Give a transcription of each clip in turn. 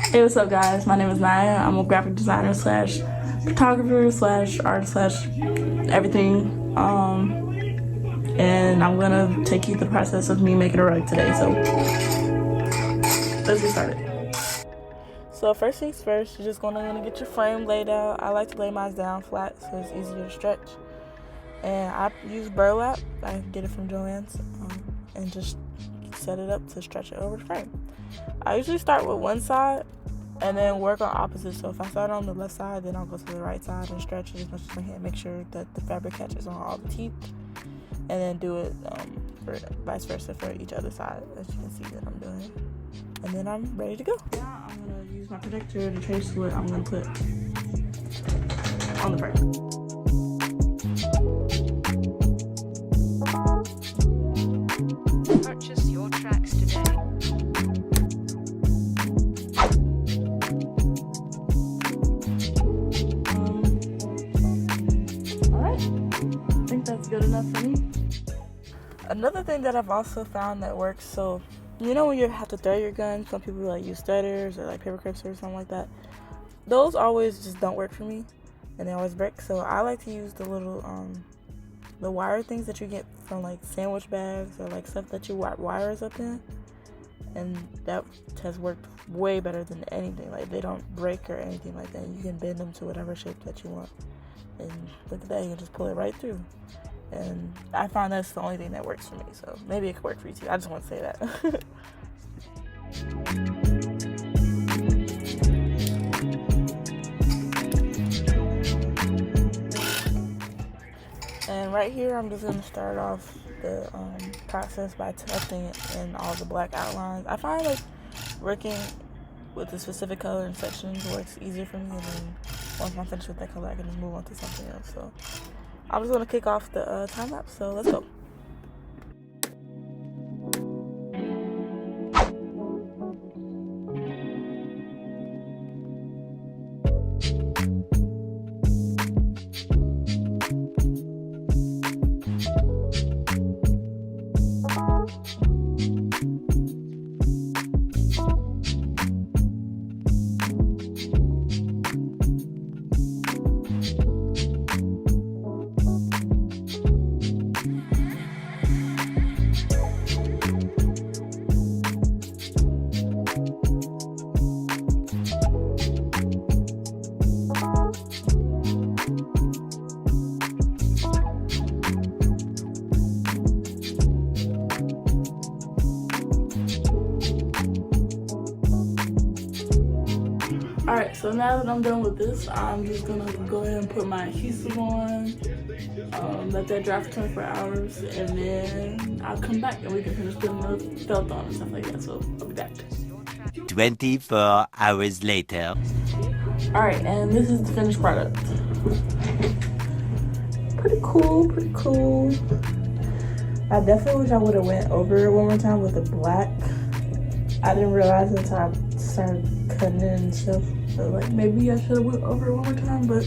Hey, what's up, guys? My name is Naya. I'm a graphic designer slash photographer slash artist slash everything. And I'm gonna take you through the process of me making a rug today. So let's get started. So first things first, you're just gonna get your frame laid out. I like to lay mine down flat so it's easier to stretch. And I use burlap. I get it from JoAnn's, and just set it up to stretch it over the frame. I usually start with one side and then work on opposites. So if I start on the left side, then I'll go to the right side and stretch it as much as I can. Make sure that the fabric catches on all the teeth, and then do it for vice versa for each other side, as you can see that I'm doing. And then I'm ready to go. Now I'm gonna use my projector to trace what I'm gonna put on the frame. Purchase your tracks today. Alright, I think that's good enough for me. Another thing that I've also found that works, so you know when you have to thread your gun, some people like use threaders or like paper clips or something like that. Those always just don't work for me, and they always break. So I like to use the little the wire things that you get from like sandwich bags or like stuff that you wires up in, and that has worked way better than anything. Like, they don't break or anything like that. You can bend them to whatever shape that you want, and look at that, you can just pull it right through. And I found that's the only thing that works for me, so maybe it could work for you too. I just want to say that. And right here, I'm just going to start off the process by tufting in all the black outlines. I find like working with a specific color in sections works easier for me, and then once I'm finished with that color, I can just move on to something else. So I'm just going to kick off the time lapse, so let's go. Alright, so now that I'm done with this, I'm just gonna go ahead and put my adhesive on, let that dry for 24 hours, and then I'll come back and we can finish putting the felt on and stuff like that. So I'll be back. 24 hours later. Alright, and this is the finished product. Pretty cool, pretty cool. I definitely wish I would have went over it one more time with the black. I didn't realize until I started cutting it and stuff. So like, maybe I should have went over it one more time, but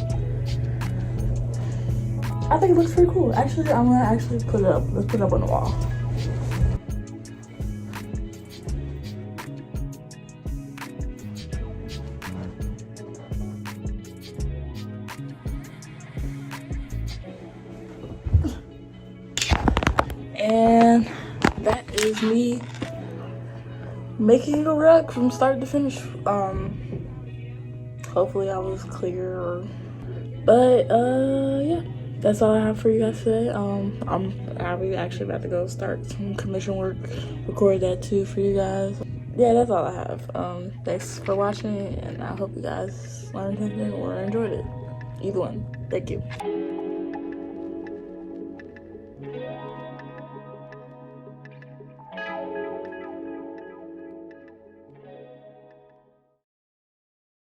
I think it looks pretty cool. Actually, I'm gonna actually put it up. Let's put it up on the wall. And that is me making a rug from start to finish. Hopefully I was clear, but yeah, that's all I have for you guys today. I'm actually about to go start some commission work, record that too for you guys. Yeah, that's all I have. Thanks for watching, and I hope you guys learned something or enjoyed it. Either one. Thank you.